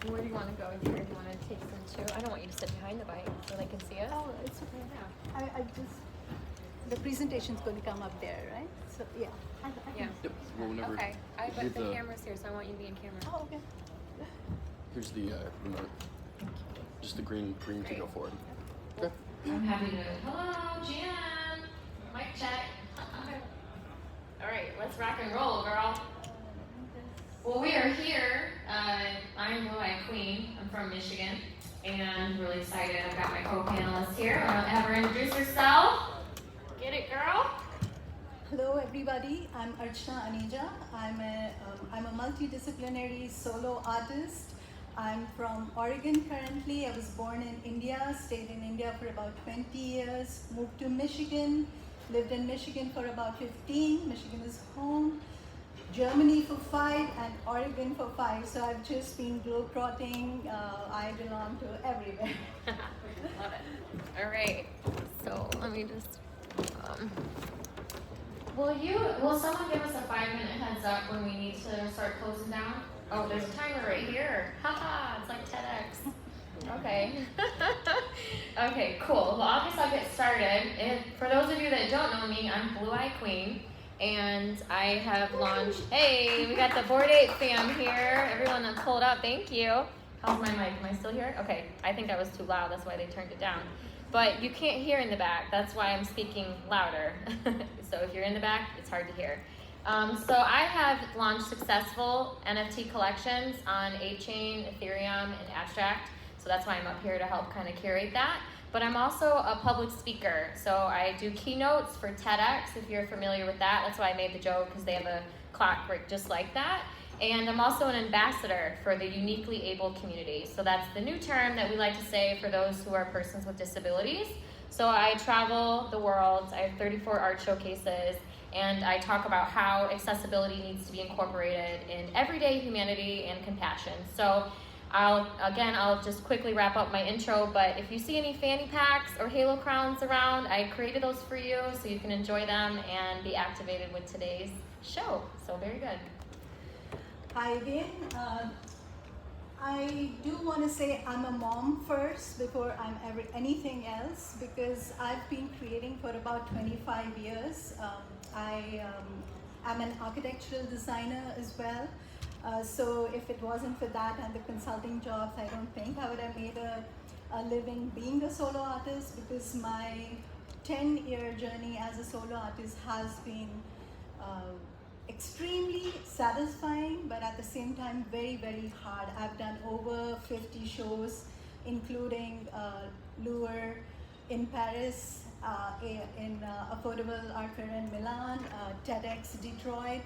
Where do you want to go here? Do you want to take some too? I don't want you to sit behind the bike so they can see us. Oh, it's okay. Yeah. I just, the presentation's going to come up there, right? So, yeah. I Yeah. Yep. Well, whenever. Okay. But Here's the camera's here, so I want you to be in camera. Oh, okay. Here's the remote. Just the green to go forward. Okay. I'm happy to. Hello, Jan. Mic check. All right, let's rock and roll, girl. Well, we are here. I'm Blue-Eyed Queen. I'm from Michigan, and really excited. I've got my co-panelist here. I'm gonna have her introduce herself. Get it, girl? Hello, everybody. I'm Archana Aneja. I'm a multidisciplinary solo artist. I'm from Oregon currently. I was born in India, stayed in India for about 20 years, moved to Michigan, lived in Michigan for about 15. Michigan is home. Germany for 5 and Oregon for 5. So I've just been globetrotting. I belong to everywhere. Love it. All right. So let me just. Will someone give us a 5-minute heads up when we need to start closing down? Oh, there's a timer right here. Haha, it's like TEDx. Okay. Okay, cool. Well, I guess I'll get started. For those of you that don't know me, I'm Blue-Eyed Queen, and I have launched. Hey, we got the Board 8 fam here. Everyone that pulled up, thank you. How's my mic? Am I still here? Okay, I think I was too loud. That's why they turned it down. But you can't hear in the back. That's why I'm speaking louder. So if you're in the back, it's hard to hear. So I have launched successful NFT collections on 8chain, Ethereum, and Abstract. So that's why I'm up here to help kind of curate that. But I'm also a public speaker. So I do keynotes for TEDx, if you're familiar with that. That's why I made the joke, because they have a clock break just like that. And I'm also an ambassador for the uniquely able community. So that's the new term that we like to say for those who are persons with disabilities. So I travel the world. I have 34 art showcases, and I talk about how accessibility needs to be incorporated in everyday humanity and compassion. So I'll just quickly wrap up my intro, but if you see any fanny packs or halo crowns around, I created those for you so you can enjoy them and be activated with today's show. So very good. Hi again. I do want to say I'm a mom first before I'm anything else, because I've been creating for about 25 years. I am an architectural designer as well. So if it wasn't for that and the consulting jobs, I don't think I would have made a living being a solo artist, because my 10-year journey as a solo artist has been extremely satisfying, but at the same time very, very hard. I've done over 50 shows, including Lure in Paris, in Affordable Art Fair in Milan, TEDx Detroit,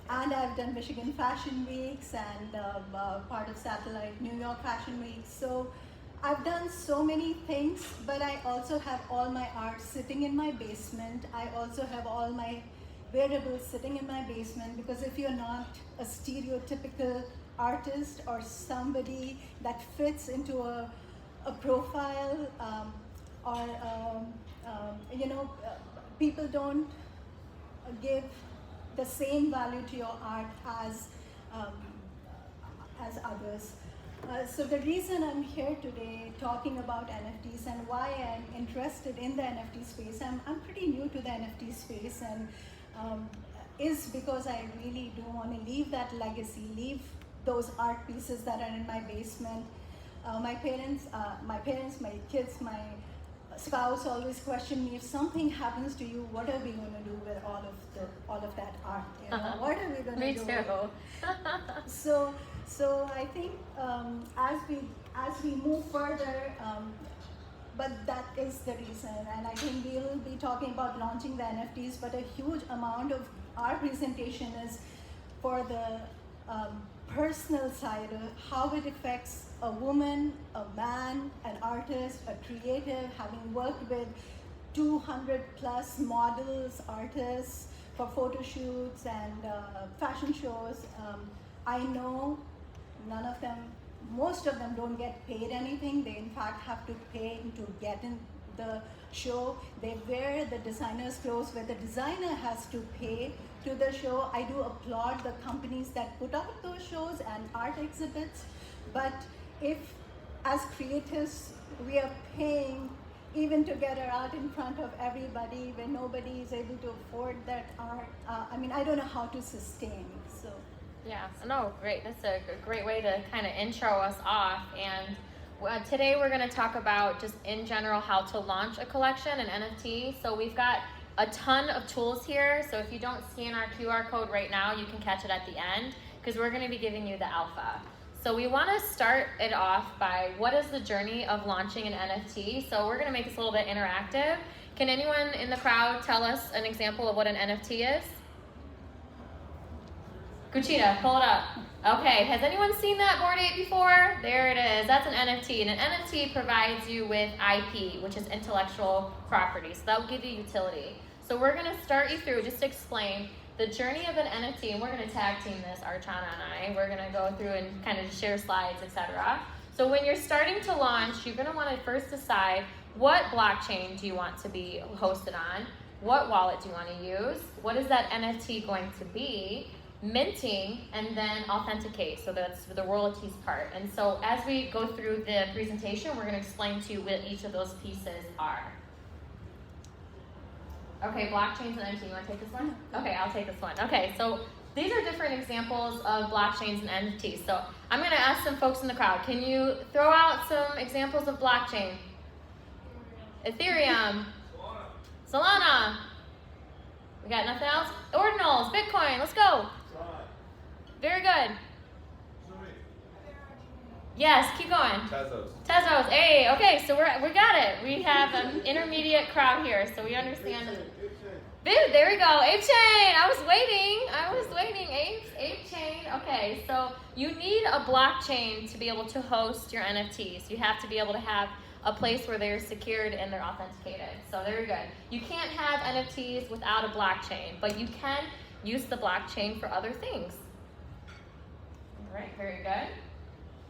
and I've done Michigan Fashion Weeks and part of Satellite New York Fashion Week. So I've done so many things, but I also have all my art sitting in my basement. I also have all my wearables sitting in my basement, because if you're not a stereotypical artist or somebody that fits into a profile, people don't give the same value to your art as others. So the reason I'm here today talking about NFTs and why I'm interested in the NFT space, I'm pretty new to the NFT space, and is because I really do want to leave that legacy, leave those art pieces that are in my basement. My parents, my kids, my spouse always question me, if something happens to you, what are we going to do with all of that art? You know? What are we going to do? Me too. So I think as we move further, but that is the reason, and I think we will be talking about launching the NFTs, but a huge amount of our presentation is for the personal side of how it affects a woman, a man, an artist, a creative, having worked with 200 plus models, artists for photo shoots and fashion shows. I know most of them don't get paid anything. They in fact have to pay to get in the show. They wear the designer's clothes, where the designer has to pay to the show. I do applaud the companies that put out those shows and art exhibits, but if as creators we are paying even to get our art in front of everybody when nobody is able to afford that art, I mean, I don't know how to sustain. So Yeah, no, great. That's a great way to kind of intro us off. And today we're going to talk about just in general how to launch a collection, an NFT. So we've got a ton of tools here. So if you don't scan our QR code right now, you can catch it at the end because we're going to be giving you the alpha. So we want to start it off by what is the journey of launching an NFT. So we're going to make this a little bit interactive. Can anyone in the crowd tell us an example of what an NFT is? Kuchita, pull it up. Okay, has anyone seen that Bored Ape before? There it is. That's an NFT. And an NFT provides you with IP, which is intellectual property. So that will give you utility. So we're going to start you through, just to explain the journey of an NFT, and we're going to tag team this, Archana and I. We're going to go through and kind of share slides, etc. So when you're starting to launch, you're going to want to first decide what blockchain do you want to be hosted on, what wallet do you want to use, what is that NFT going to be, minting, and then authenticate. So that's the royalties part. And so as we go through the presentation, we're going to explain to you what each of those pieces are. Okay, blockchains and NFT. You want to take this one? Okay, I'll take this one. Okay, so these are different examples of blockchains and NFTs. So I'm going to ask some folks in the crowd. Can you throw out some examples of blockchain? Ethereum. Solana. We got nothing else? Ordinals, Bitcoin. Let's go. Very good. Yes, keep going. Tezos. Hey, okay, so we got it. We have an intermediate crowd here, so we understand. There we go. Ape chain. I was waiting. Ape chain. Okay, so you need a blockchain to be able to host your NFTs. You have to be able to have a place where they're secured and they're authenticated. So very good. You can't have NFTs without a blockchain, but you can use the blockchain for other things. All right, very good.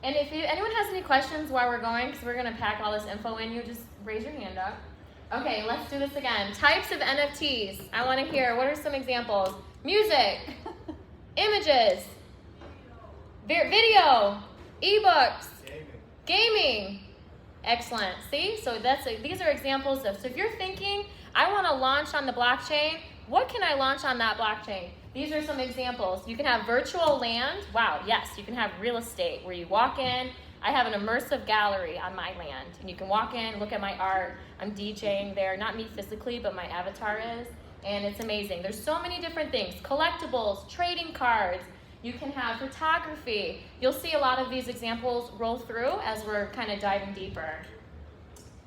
And if anyone has any questions while we're going, because we're going to pack all this info in you, just raise your hand up. Okay, let's do this again. Types of NFTs. I want to hear, what are some examples? Music, images, video, ebooks, gaming. Excellent. See? So these are examples of, so if you're thinking, I want to launch on the blockchain, what can I launch on that blockchain? These are some examples. You can have virtual land. Wow, yes, you can have real estate where you walk in. I have an immersive gallery on my land, and you can walk in, look at my art. I'm DJing there, not me physically, but my avatar is, and it's amazing. There's so many different things. Collectibles, trading cards. You can have photography. You'll see a lot of these examples roll through as we're kind of diving deeper.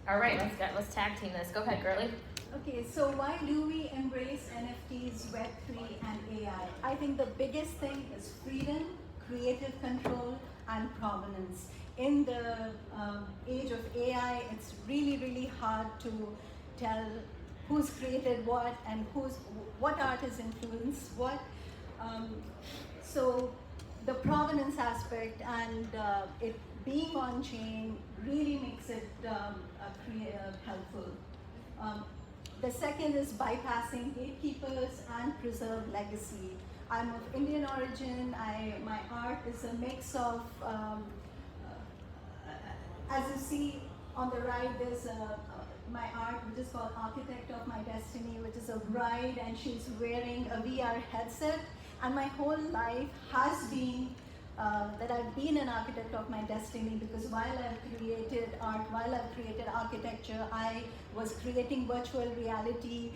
All right, let's tag team this. Go ahead, Gurley. Okay, so why do we embrace NFTs, Web3, and AI? I think the biggest thing is freedom, creative control, and provenance. In the age of AI, it's really, really hard to tell who's created what and what art is influenced what. So the provenance aspect and it being on chain really makes it helpful. The second is bypassing gatekeepers and preserve legacy. I'm of Indian origin. My art is a mix of, as you see on the right, there's my art which is called Architect of My Destiny, which is a bride and she's wearing a VR headset. And my whole life has been that I've been an architect of my destiny, because while I've created art, while I've created architecture, I was creating virtual reality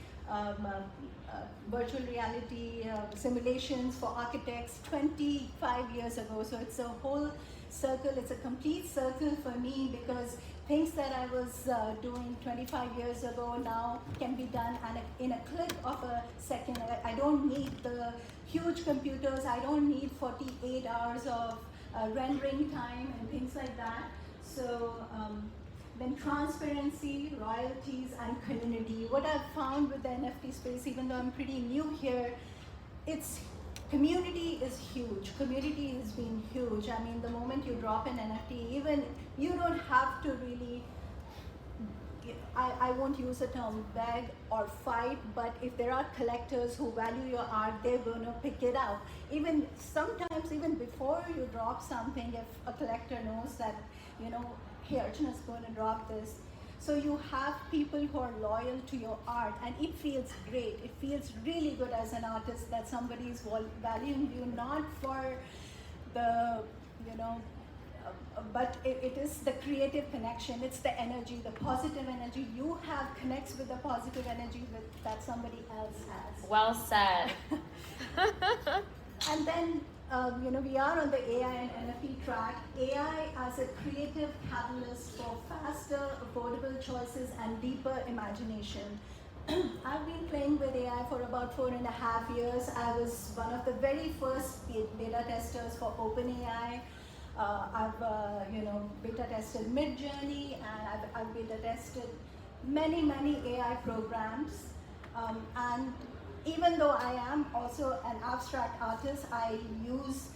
simulations for architects 25 years ago. So it's a whole circle, it's a complete circle for me, because things that I was doing 25 years ago now can be done in a click of a second. I don't need the huge computers, I don't need 48 hours of rendering time and things like that. So then transparency, royalties, and community. What I've found with the NFT space, even though I'm pretty new here, community is huge. Community has been huge. I mean, the moment you drop an NFT, even you don't have to really I won't use the term beg or fight, but if there are collectors who value your art, they're going to pick it up. Even sometimes, even before you drop something, if a collector knows that, hey, Archana is going to drop this. So you have people who are loyal to your art, and it feels great. It feels really good as an artist that somebody is valuing you, not for the, but it is the creative connection. It's the energy, the positive energy you have connects with the positive energy that somebody else has. Well said. And then, we are on the AI and NFT track. AI as a creative catalyst for faster, affordable choices and deeper imagination. I've been playing with AI for about 4.5 years. I was one of the very first beta testers for OpenAI. I've beta tested Midjourney, and I've beta tested many AI programs. And even though I am also an abstract artist, I use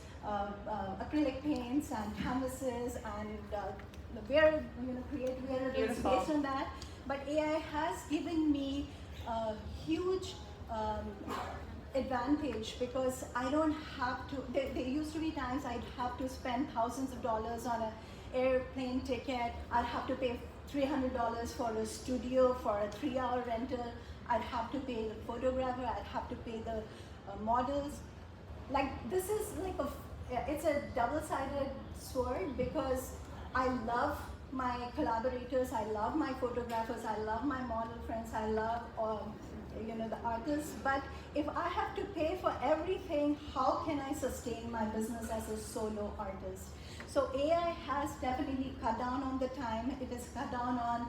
acrylic paints and canvases and create wearables based on that. But AI has given me a huge advantage because I don't have to, there used to be times I'd have to spend thousands of dollars on an airplane ticket. I'd have to pay $300 for a studio for a 3-hour rental. I'd have to pay the photographer, I'd have to pay the models. Like, this is like it's a double-sided sword because I love my collaborators, I love my photographers, I love my model friends, I love the artists, but if I have to pay for everything, how can I sustain my business as a solo artist? So AI has definitely cut down on the time, it has cut down on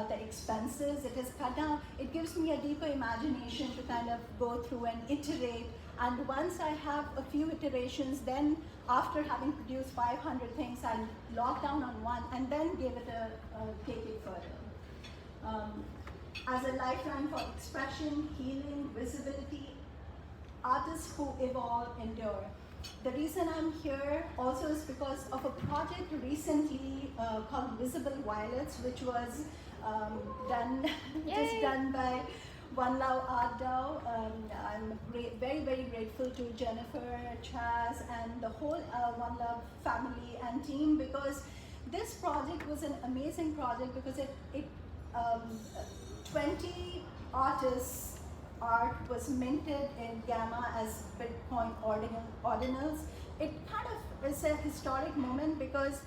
the expenses, it has cut down, it gives me a deeper imagination to kind of go through and iterate. And once I have a few iterations, then after having produced 500 things, I'll lock down on one and then give it take it further. As a lifeline for expression, healing, visibility, artists who evolve, endure. The reason I'm here also is because of a project recently called Visible Violets, which was just done by One Love Art DAO. I'm very grateful to Jennifer, Chaz, and the whole One Love family and team, because this project was an amazing project because it 20 artists' art was minted in Gamma as Bitcoin ordinals. It kind of is a historic moment because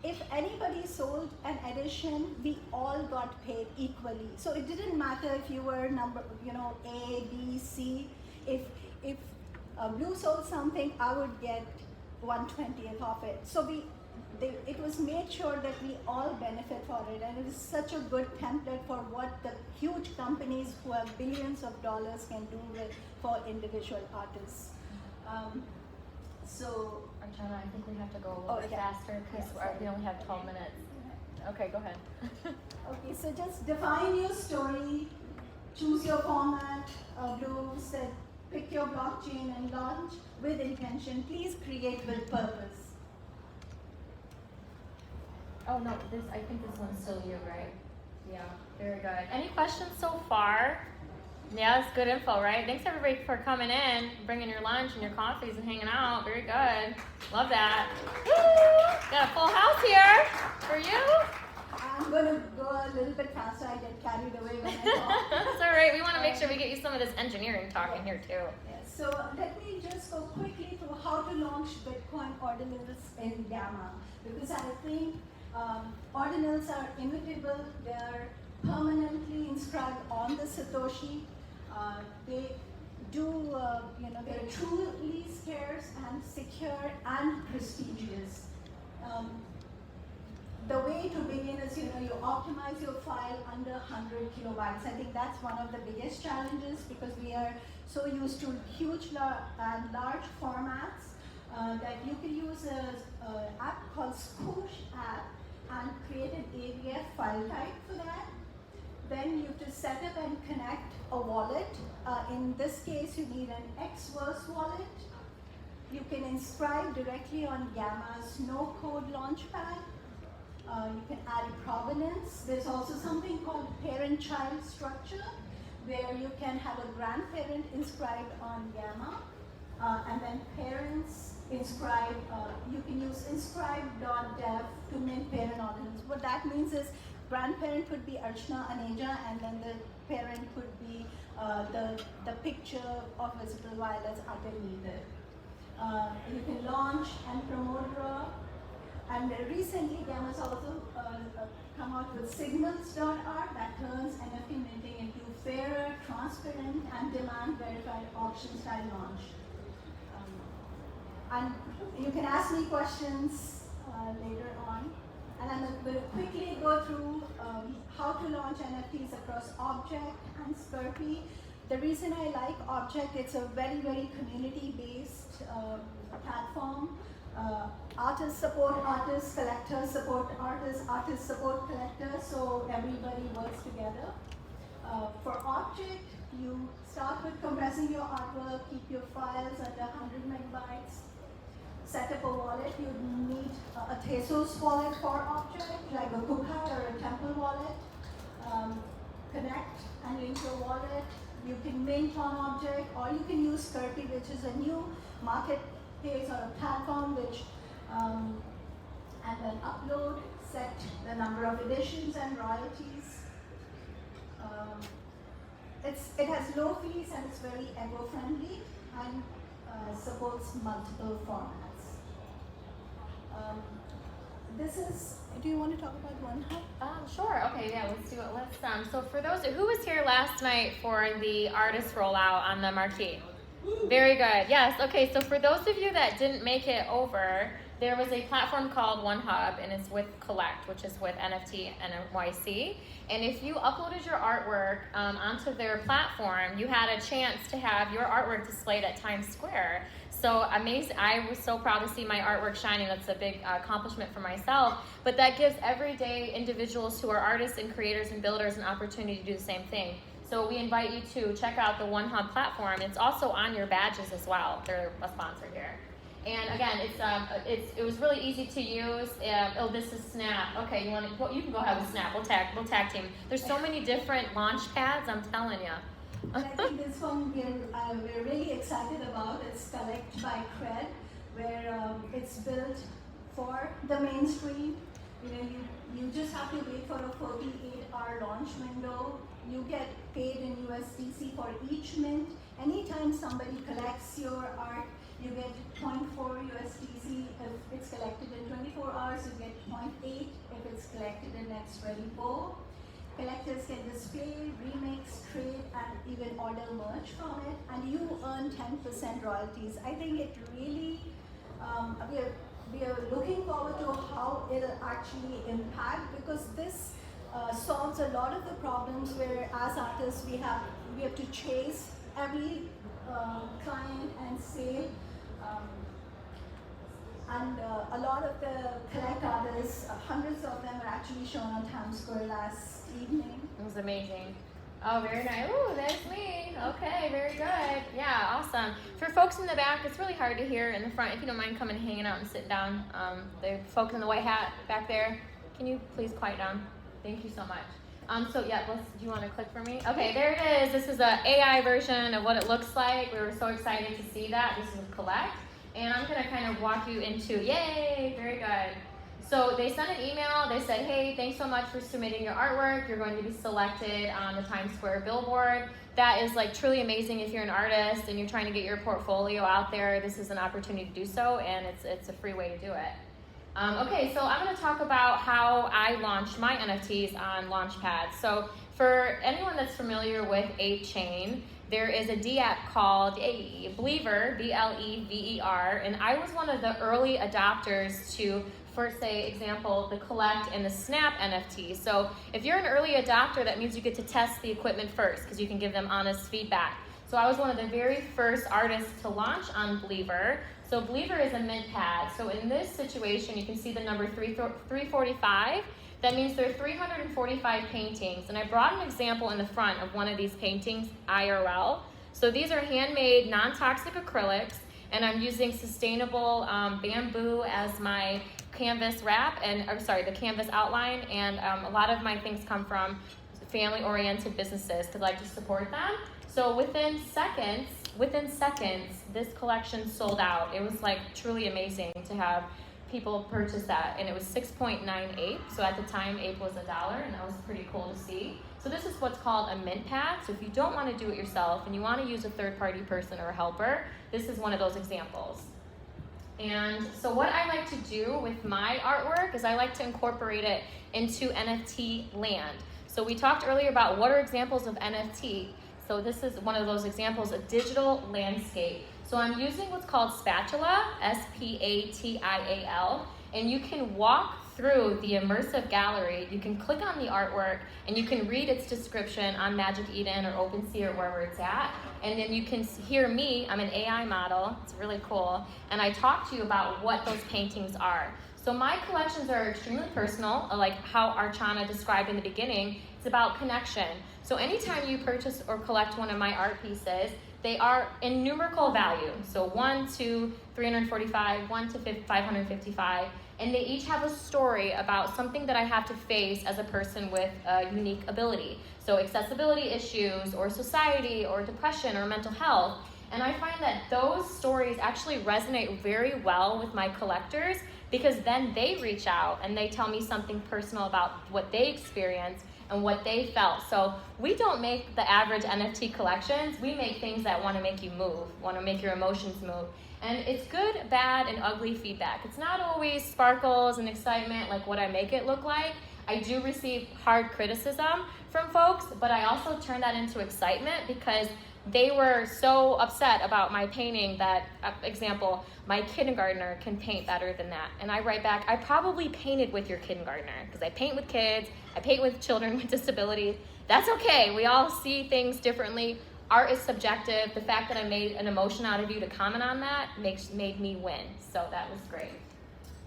if anybody sold an edition, we all got paid equally. So it didn't matter if you were number, A, B, C. If Blue sold something, I would get 1/20th of it. So it was made sure that we all benefit for it, and it is such a good template for what the huge companies who have billions of dollars can do for individual artists. So, Archana, I think we have to go a little bit faster because we only have 12 minutes. Okay, go ahead. Okay, so just define your story, choose your format. Blue said, pick your blockchain and launch with intention. Please create with purpose. Oh no, I think this one's still you, right? Yeah, very good. Any questions so far? Yeah, it's good info, right? Thanks everybody for coming in, bringing your lunch and your coffees and hanging out. Very good. Love that. Woo! Got a full house here for you. I'm going to go a little bit faster. I get carried away when I talk. That's all right. We want to make sure we get you some of this engineering talk in here too. Yes. So let me just go quickly through how to launch Bitcoin ordinals in Gamma, because I think ordinals are immutable. They are permanently inscribed on the Satoshi. They do, they're truly scarce and secure and prestigious. The way to begin is, you optimize your file under 100 kilobytes. I think that's one of the biggest challenges because we are so used to huge and large formats that you can use an app called Scoosh app and create an AVF file type for that. Then you have to set up and connect a wallet. In this case, you need an Xverse wallet. You can inscribe directly on Gamma's no-code launchpad. You can add provenance. There's also something called parent-child structure, where you can have a grandparent inscribed on gamma, and then parents inscribe. You can use inscribe.dev to mint parent ordinals. What that means is grandparent could be Archana Aneja, and then the parent could be the picture of visible violets underneath it. You can launch and promote raw. And recently, Gamma's also come out with signals.art that turns NFT minting into fairer, transparent, and demand-verified auction-style launch. And you can ask me questions later on. And I'm going to quickly go through how to launch NFTs across Object and Skirpy. The reason I like Object, it's a very, very community-based platform. Artists support artists, collectors support artists, artists support collectors, so everybody works together. For Object, you start with compressing your artwork, keep your files under 100 megabytes, set up a wallet. You need a Thesos wallet for Object, like a Kukai or a Temple wallet. Connect and link your wallet. You can mint on Object, or you can use Skirpy, which is a new marketplace or a platform which and then upload, set the number of editions and royalties. It has low fees and it's very eco-friendly and supports multiple formats. Do you want to talk about OneHub? Sure. Okay. Yeah. Let's do it. So for those who was here last night for the artist rollout on the marquee. Very good. Yes. Okay. So for those of you that didn't make it over, there was a platform called OneHub, and it's with Collect, which is with NFT and NYC. And if you uploaded your artwork onto their platform, you had a chance to have your artwork displayed at Times Square. So amazing. I was so proud to see my artwork shining. That's a big accomplishment for myself. But that gives everyday individuals who are artists and creators and builders an opportunity to do the same thing. So we invite you to check out the OneHub platform. It's also on your badges as well. They're a sponsor here. And again, it was really easy to use. This is Snap. Okay, you can go ahead with Snap. We'll tag team. There's so many different launch pads. I'm telling you. I think this one we're really excited about. It's Collect by Cred, where it's built for the mainstream. You just have to wait for a 48-hour launch window. You get paid in USDC for each mint. Anytime somebody collects your art, you get 0.4 USDC if it's collected in 24 hours. You get 0.8 if it's collected in next 24. Collectors can display, remix, trade, and even order merch from it, and you earn 10% royalties. I think it really, we are looking forward to how it'll actually impact, because this solves a lot of the problems where as artists we have to chase every client and sale. And a lot of the Collect artists, hundreds of them are actually shown on Times Square last evening. It was amazing. Oh, very nice. Ooh, that's me. Okay, very good. Yeah, awesome. For folks in the back, it's really hard to hear in the front. If you don't mind coming and hanging out and sitting down, the folks in the white hat back there, can you please quiet down? Thank you so much. Do you want to click for me? Okay, there it is. This is an AI version of what it looks like. We were so excited to see that. This is Collect. And I'm going to kind of walk you into, yay, very good. So they sent an email. They said, hey, thanks so much for submitting your artwork. You're going to be selected on the Times Square billboard. That is like truly amazing if you're an artist and you're trying to get your portfolio out there. This is an opportunity to do so, and it's a free way to do it. Okay, so I'm going to talk about how I launched my NFTs on Launchpad. So for anyone that's familiar with 8chain, there is a D-app called Believer, B-L-E-V-E-R, and I was one of the early adopters to, for say, example, the Collect and the Snap NFT. So if you're an early adopter, that means you get to test the equipment first because you can give them honest feedback. So I was one of the very first artists to launch on Believer. So Believer is a mint pad. So in this situation, you can see the number 345. That means there are 345 paintings. And I brought an example in the front of one of these paintings, IRL. So these are handmade, non-toxic acrylics. and I'm using sustainable bamboo as my canvas wrap, the canvas outline, and a lot of my things come from family-oriented businesses because I like to support them. So within seconds, this collection sold out. It was like truly amazing to have people purchase that, and it was 6.9 ape. So at the time, ape was $1, and that was pretty cool to see. So this is what's called a mint pad. So if you don't want to do it yourself and you want to use a third-party person or a helper, this is one of those examples. And so what I like to do with my artwork is I like to incorporate it into NFT land. So we talked earlier about what are examples of NFT. So this is one of those examples, a digital landscape. So I'm using what's called spatula, S-P-A-T-I-A-L, and you can walk through the immersive gallery. You can click on the artwork and you can read its description on Magic Eden or OpenSea or wherever it's at. And then you can hear me, I'm an AI model, it's really cool, and I talk to you about what those paintings are. So my collections are extremely personal, like how Archana described in the beginning. It's about connection. So anytime you purchase or collect one of my art pieces, they are in numerical value. So 1 to 345, 1 to 555, and they each have a story about something that I have to face as a person with a unique ability. So accessibility issues, or society, or depression, or mental health. And I find that those stories actually resonate very well with my collectors, because then they reach out and they tell me something personal about what they experienced and what they felt. So we don't make the average NFT collections. We make things that want to make you move, want to make your emotions move. And it's good, bad, and ugly feedback. It's not always sparkles and excitement like what I make it look like. I do receive hard criticism from folks, but I also turn that into excitement because they were so upset about my painting that, example, my kindergartner can paint better than that. And I write back, I probably painted with your kindergartner because I paint with kids, I paint with children with disabilities. That's okay. We all see things differently. Art is subjective. The fact that I made an emotion out of you to comment on that made me win. So that was great.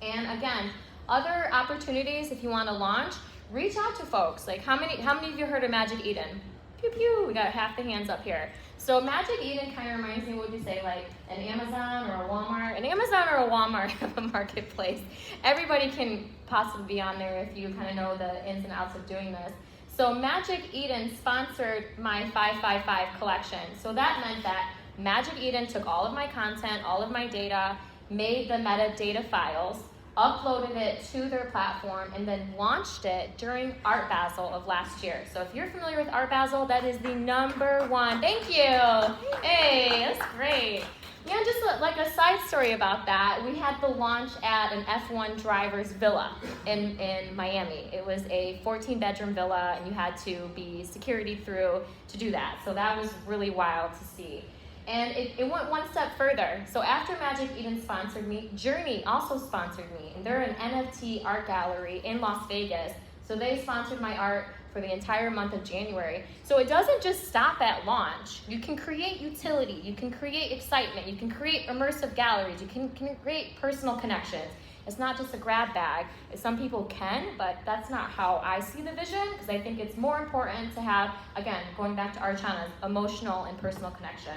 And again, other opportunities if you want to launch, reach out to folks. Like how many of you heard of Magic Eden? Pew pew, we got half the hands up here. So Magic Eden kind of reminds me, what would you say, like an Amazon or a Walmart? An Amazon or a Walmart have a marketplace. Everybody can possibly be on there if you kind of know the ins and outs of doing this. So Magic Eden sponsored my 555 collection. So that meant that Magic Eden took all of my content, all of my data, made the metadata files, uploaded it to their platform, and then launched it during Art Basel of last year. So if you're familiar with Art Basel, that is the #1. Thank you. Hey, that's great. Yeah, just like a side story about that, we had the launch at an F1 driver's villa in Miami. It was a 14-bedroom villa, and you had to be security through to do that. So that was really wild to see. And it went one step further. So after Magic Eden sponsored me, Journey also sponsored me. And they're an NFT art gallery in Las Vegas. So they sponsored my art for the entire month of January. So it doesn't just stop at launch. You can create utility. You can create excitement. You can create immersive galleries. You can create personal connections. It's not just a grab bag. Some people can, but that's not how I see the vision, because I think it's more important to have, again, going back to Archana's emotional and personal connection.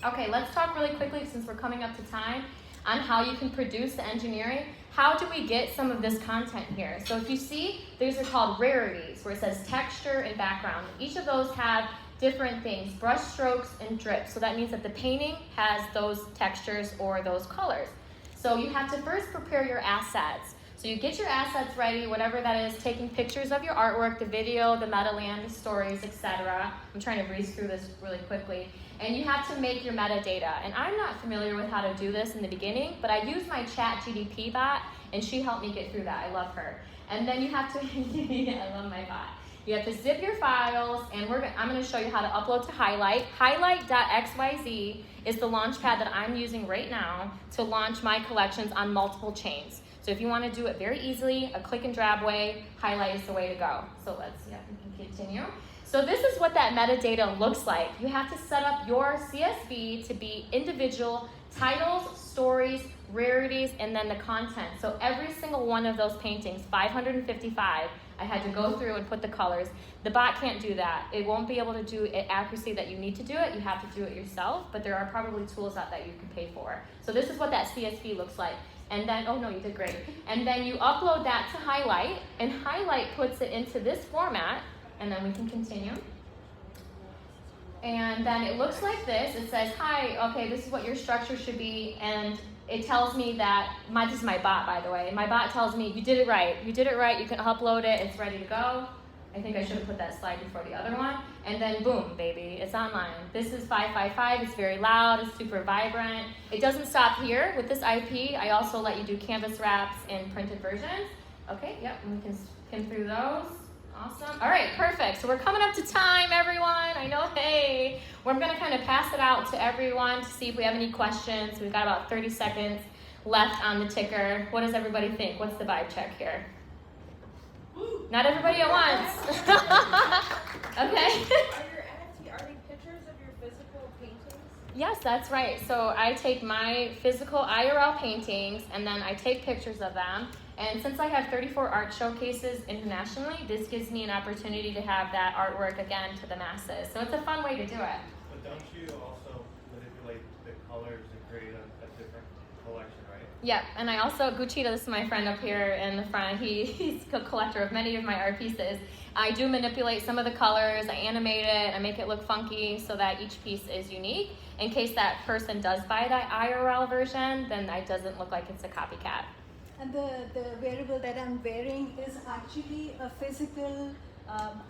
Okay, let's talk really quickly, since we're coming up to time, on how you can produce the engineering. How do we get some of this content here? So if you see, these are called rarities, where it says texture and background. Each of those have different things, brush strokes and drips. So that means that the painting has those textures or those colors. So you have to first prepare your assets. So you get your assets ready, whatever that is, taking pictures of your artwork, the video, the metaland, the stories, etc. I'm trying to breeze through this really quickly. And you have to make your metadata. And I'm not familiar with how to do this in the beginning, but I use my ChatGPT bot, and she helped me get through that. I love her. And then you have to, I love my bot. You have to zip your files, and I'm going to show you how to upload to Highlight. Highlight.xyz is the launch pad that I'm using right now to launch my collections on multiple chains. So if you want to do it very easily, a click and drag way, Highlight is the way to go. So we can continue. So this is what that metadata looks like. You have to set up your CSV to be individual titles, stories, rarities, and then the content. So every single one of those paintings, 555, I had to go through and put the colors. The bot can't do that. It won't be able to do it accuracy that you need to do it. You have to do it yourself, but there are probably tools out that you can pay for. So this is what that CSV looks like. And then, oh no, you did great. And then you upload that to Highlight, and Highlight puts it into this format, and then we can continue. And then it looks like this. It says, hi, okay, this is what your structure should be, and it tells me that, this is my bot, by the way. My bot tells me, you did it right. You did it right. You can upload it. It's ready to go. I think I should have put that slide before the other one. And then boom, baby, it's online. This is 555. It's very loud. It's super vibrant. It doesn't stop here. With this IP, I also let you do canvas wraps and printed versions. Okay, yep, and we can skim through those. Awesome. All right, perfect. So we're coming up to time, everyone. I know, hey. We're going to kind of pass it out to everyone to see if we have any questions. We've got about 30 seconds left on the ticker. What does everybody think? What's the vibe check here? Not everybody at once. Okay. Are they pictures of your physical paintings? Yes, that's right. So I take my physical IRL paintings and then I take pictures of them. And since I have 34 art showcases internationally, this gives me an opportunity to have that artwork again to the masses. So it's a fun way to do it. But don't you also manipulate the colors to create a different collection, right? Yep, and I also, Gucci, this is my friend up here in the front, he's a collector of many of my art pieces. I do manipulate some of the colors, I animate it, I make it look funky so that each piece is unique. In case that person does buy that IRL version, then it doesn't look like it's a copycat. And the wearable that I'm wearing is actually a physical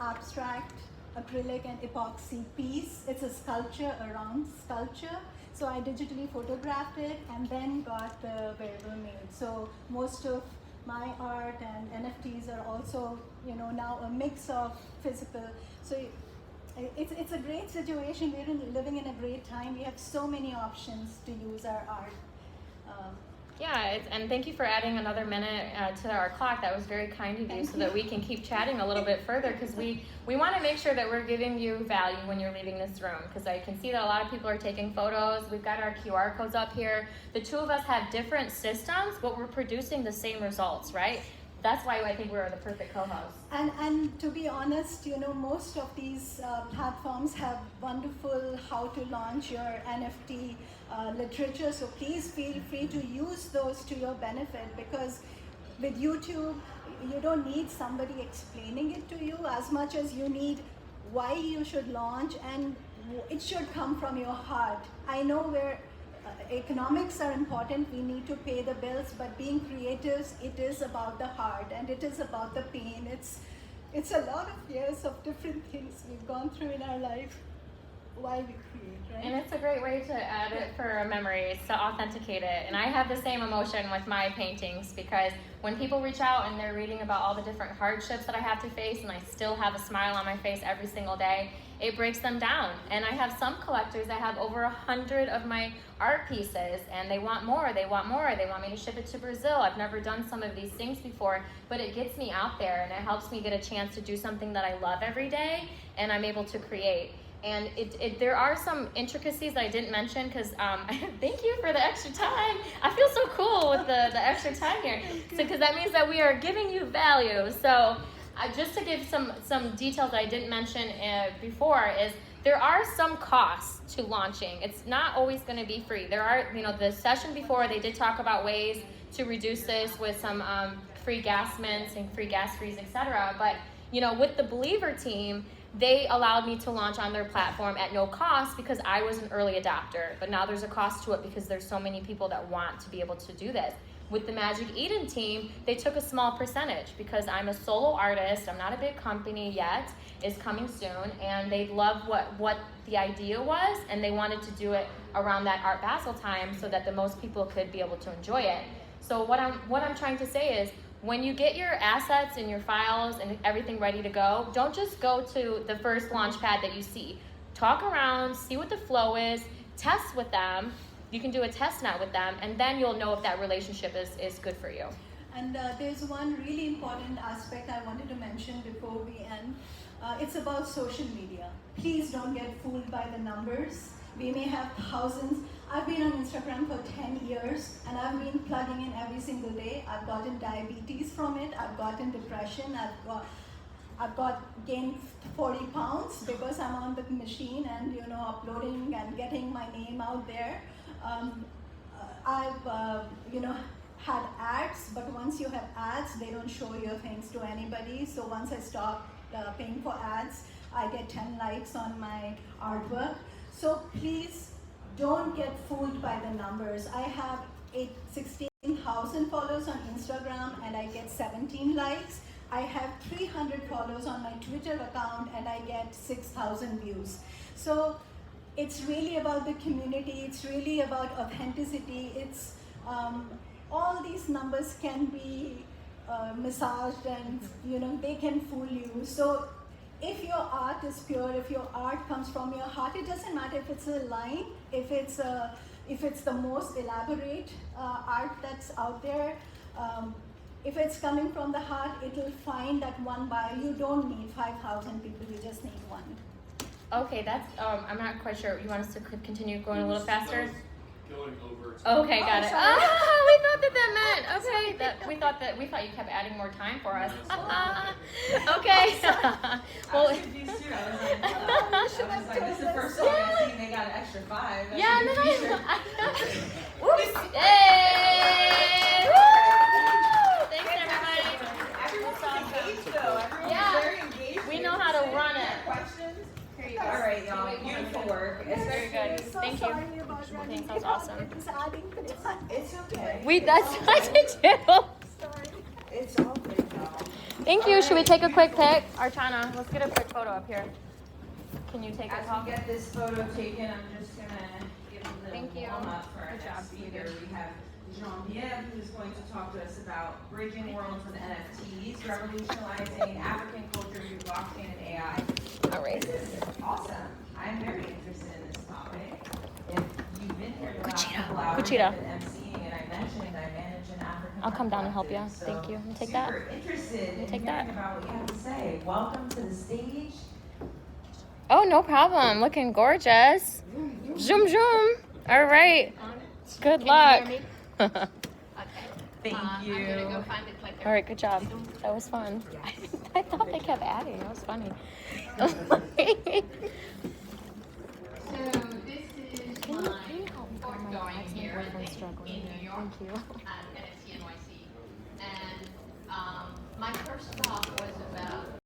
abstract acrylic and epoxy piece. It's a sculpture around sculpture. So I digitally photographed it and then got the wearable made. So most of my art and NFTs are also, now a mix of physical. So it's a great situation. We're living in a great time. We have so many options to use our art. Yeah, and thank you for adding another minute to our clock. That was very kind of you, so that we can keep chatting a little bit further, because we want to make sure that we're giving you value when you're leaving this room, because I can see that a lot of people are taking photos. We've got our QR codes up here. The two of us have different systems, but we're producing the same results, right? That's why I think we're the perfect co-hosts. And to be honest, most of these platforms have wonderful how to launch your NFT literature. So please feel free to use those to your benefit, because with YouTube, you don't need somebody explaining it to you as much as you need why you should launch, and it should come from your heart. I know where economics are important, we need to pay the bills, but being creatives, it is about the heart and it is about the pain. It's a lot of years of different things we've gone through in our life while we create, right? And it's a great way to add it for memories, to authenticate it. And I have the same emotion with my paintings, because when people reach out and they're reading about all the different hardships that I have to face, and I still have a smile on my face every single day, it breaks them down. And I have some collectors that have over 100 of my art pieces, and they want more, they want more, they want me to ship it to Brazil. I've never done some of these things before, but it gets me out there, and it helps me get a chance to do something that I love every day, and I'm able to create. And there are some intricacies that I didn't mention, because thank you for the extra time. I feel so cool with the extra time here, because that means that we are giving you value. So just to give some details that I didn't mention before, is there are some costs to launching. It's not always going to be free. There are, the session before, they did talk about ways to reduce this with some free gas mints and free gas fees, etc. But with the Believer team, they allowed me to launch on their platform at no cost, because I was an early adopter. But now there's a cost to it, because there's so many people that want to be able to do this. With the Magic Eden team, they took a small percentage, because I'm a solo artist. I'm not a big company yet. It's coming soon, and they loved what the idea was, and they wanted to do it around that Art Basel time so that the most people could be able to enjoy it. So what I'm trying to say is, when you get your assets and your files and everything ready to go, don't just go to the first launch pad that you see. Talk around, see what the flow is, test with them. You can do a test net with them, and then you'll know if that relationship is good for you. And there's one really important aspect I wanted to mention before we end. It's about social media. Please don't get fooled by the numbers. We may have thousands. I've been on Instagram for 10 years and I've been plugging in every single day. I've gotten diabetes from it. I've gotten depression. I've gained 40 pounds because I'm on the machine and uploading and getting my name out there. I've had ads, but once you have ads, they don't show your things to anybody. So once I stop paying for ads, I get 10 likes on my artwork. So please don't get fooled by the numbers. I have 16,000 followers on Instagram and I get 17 likes. I have 300 followers on my Twitter account and I get 6,000 views. So it's really about the community. It's really about authenticity. It's all these numbers can be massaged and they can fool you. So if your art is pure, if your art comes from your heart, it doesn't matter if it's a line, if it's the most elaborate art that's out there. If it's coming from the heart, it will find that one buyer. You don't need 5,000 people, you just need one. Okay, that's, I'm not quite sure. You want us to continue going a little faster? Going over. Okay, got it. sorry. Oh, we thought that meant, okay, we thought you kept adding more time for us. Okay. Well, I was confused too. I was like, this is the first time I've seen they got an extra 5. That's yeah, a and then confusion. Whoops. Hey! Woo! Thanks, everybody. Everyone's That's awesome. engaged though. Everyone's Yeah. very engaged. We know how to run it. Questions? Here you go. All right, y'all. Wait, Beautiful one work. It's very good. We're so Thank you. sorry about running Thanks, that was it out. awesome. It's adding the time. It's okay. That's what I did too. Sorry. It's all good, y'all. Thank you. Should we take a quick pic? Archana, let's get a quick photo up here. Can you take a As we call? get this photo taken, I'm just gonna give a little Thank you. warm up for our Good job. next speaker. We have Jean-Pierre, who's going to talk to us about bridging worlds with NFTs, revolutionizing African culture through blockchain and AI. All right. This is awesome. I'm very interested in this topic. If you've been here the last couple hours, Cuchita. I've been emceeing and I mentioned I manage an African I'll come down and help collective, you. Thank so you. You take that. super interested in take hearing that. about what you have to say. Welcome to the stage. Oh, no problem. Looking gorgeous. Zoom, zoom. All right. Good luck. Thank you. All right, good job. That was fun. I thought they kept adding. That was funny. So this is Can you my help me report find my going ex-boyfriend's here struggling in here? New York Thank you. at NFT NYC. And my first talk was about